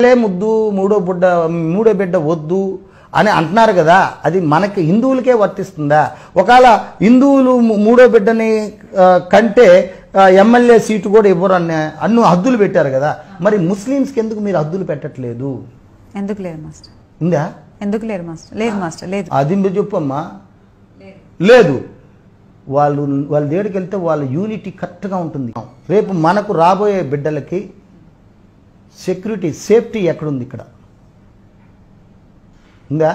ముద్దు మూడో బిడ్డ వద్దు అని అంటున్నారు కదా, అది మనకి హిందువులకే వర్తిస్తుందా? ఒకవేళ హిందువులు మూడో బిడ్డని కంటే ఎమ్మెల్యే సీటు కూడా ఇవ్వరు అన్ని హద్దులు పెట్టారు కదా, మరి ముస్లిమ్స్కి ఎందుకు మీరు హద్దులు పెట్టట్లేదు? ఎందుకు లేదు మాస్టర్? ఉందా? ఎందుకు లేదు మాస్టర్? లేదు మాస్టర్, లేదు. అది మీరు చెప్పమ్మా. లేదు, వాళ్ళ దగ్గరికి వెళ్తే వాళ్ళ యూనిటీ కరెక్ట్గా ఉంటుంది. రేపు మనకు రాబోయే బిడ్డలకి సెక్యూరిటీ సేఫ్టీ ఎక్కడుంది? ఇక్కడ ఉందా?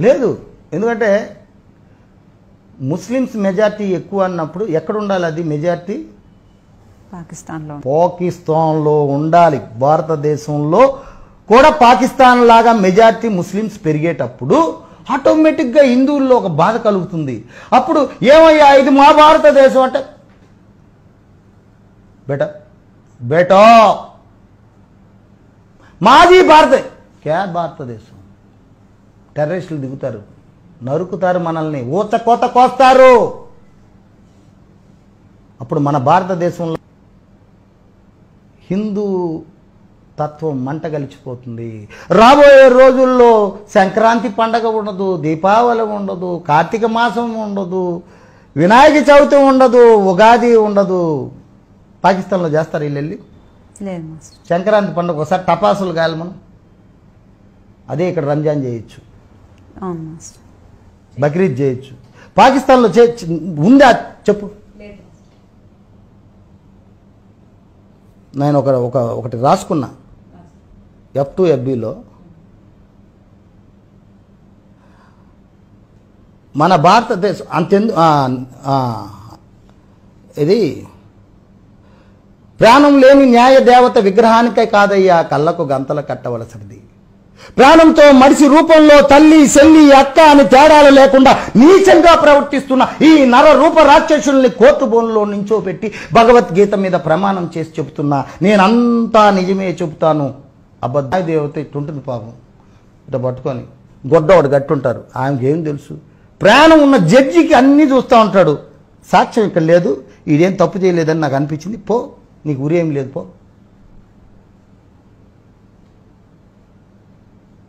లేదు. ఎందుకంటే ముస్లిమ్స్ మెజార్టీ ఎక్కువ అన్నప్పుడు ఎక్కడ ఉండాలి? అది మెజార్టీ పాకిస్తాన్లో ఉండాలి. భారతదేశంలో కూడా పాకిస్తాన్ లాగా మెజార్టీ ముస్లిమ్స్ పెరిగేటప్పుడు ఆటోమేటిక్గా హిందువుల్లో ఒక బాధ కలుగుతుంది. అప్పుడు ఏమయ్యా ఇది మా భారతదేశం అంటే బేటా మాది భారతదేశం. టెర్రరిస్టులు దిగుతారు, నరుకుతారు, మనల్ని ఊచకోత కోస్తారు. అప్పుడు మన భారతదేశంలో హిందూ తత్వం మంట గలిచిపోతుంది. రాబోయే రోజుల్లో సంక్రాంతి పండగ ఉండదు, దీపావళి ఉండదు, కార్తీక మాసం ఉండదు, వినాయక చవితి ఉండదు, ఉగాది ఉండదు. పాకిస్తాన్లో చేస్తారు వీళ్ళు సంక్రాంతి పండుగ ఒకసారి టపాసులు కాయాలి మనం. అదే ఇక్కడ రంజాన్ చేయొచ్చు, బక్రీద్ చేయొచ్చు. పాకిస్తాన్లో ఉందా చెప్పు? నేను ఒకటి రాసుకున్నా F2 FBలో. మన భారతదేశం అంతెందు ఇది ప్రాణం లేని న్యాయ దేవత విగ్రహానికే కాదయ్యా కళ్ళకు గంతలు కట్టవలసినది. ప్రాణంతో మనిషి రూపంలో తల్లి చెల్లి అక్క అని తేడాలు లేకుండా నీచంగా ప్రవర్తిస్తున్న ఈ నర రూప రాక్షసుల్ని కోర్టు బోన్లో నించోపెట్టి భగవద్గీత మీద ప్రమాణం చేసి చెబుతున్నా, నేనంతా నిజమే చెబుతాను. అబద్ధాయ దేవత ఇట్టుంటుంది పాపం, ఇట్లా పట్టుకొని గొడ్డవాడు గట్టుంటారు. ఆమెకి ఏం తెలుసు? ప్రాణం ఉన్న జడ్జికి అన్నీ చూస్తూ ఉంటాడు. సాక్ష్యం ఇక్కడ లేదు, ఇదేం తప్పు చేయలేదని నాకు అనిపించింది, పో నీకు ఉరి ఏం లేదు పో.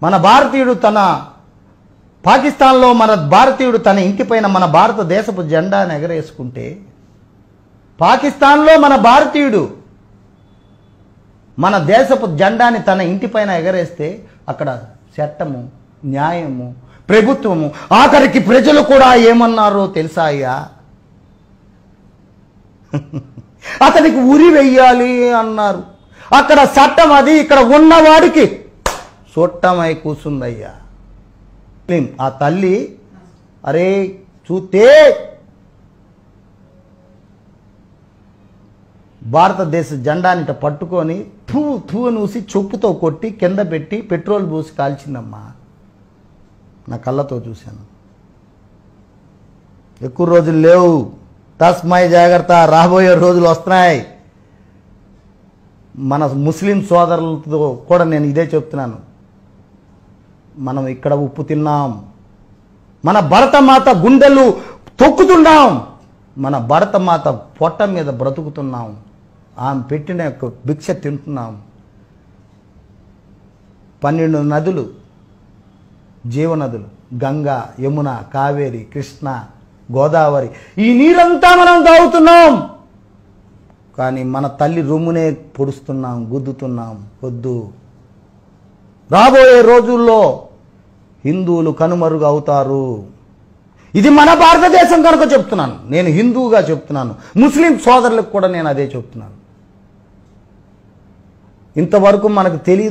మన భారతీయుడు పాకిస్తాన్లో మన భారతీయుడు తన ఇంటిపైన మన భారతదేశపు జెండాను ఎగరేసుకుంటే, పాకిస్తాన్లో మన భారతీయుడు మన దేశపు జెండాని తన ఇంటిపైన ఎగరేస్తే అక్కడ చట్టము, న్యాయము, ప్రభుత్వము, ఆఖరికి ప్రజలు కూడా ఏమన్నారో తెలుసా అయ్యా? అతనికి ఉరి వెయ్యాలి అన్నారు. అక్కడ చట్టం అది ఇక్కడ ఉన్నవాడికి చుట్టమై కూర్చుందయ్యా. ఆ తల్లి అరే చూస్తే భారతదేశ జెండానిట పట్టుకొని పువ్వు నూసి చొప్పుతో కొట్టి కింద పెట్టి పెట్రోల్ పూసి కాల్చిందమ్మా. నా కళ్ళతో చూశాను. ఎక్కువ రోజులు లేవు, తస్మై జాగ్రత్త, రాబోయే రోజులు వస్తున్నాయి. మన ముస్లిం సోదరులతో కూడా నేను ఇదే చెప్తున్నాను. మనం ఇక్కడ ఉప్పు తిన్నాం, మన భరతమాత గుండెలు తొక్కుతున్నాం, మన భరతమాత పొట్ట మీద బ్రతుకుతున్నాం, ఆమె పెట్టిన యొక్క భిక్ష తింటున్నాం. 12 నదులు జీవనదులు, గంగా, యమున, కావేరి, కృష్ణ, గోదావరి, ఈ నీరంతా మనం తాగుతున్నాం. కానీ మన తల్లి రొమ్మునే పొడుస్తున్నాం, గుద్దుతున్నాం. వద్దు. రాబోయే రోజుల్లో హిందువులు కనుమరుగు అవుతారు. ఇది మన భారతదేశం కనుక చెప్తున్నాను. నేను హిందువుగా చెప్తున్నాను, ముస్లిం సోదరులకు కూడా నేను అదే చెప్తున్నాను. ఇంతవరకు మనకు తెలియదు.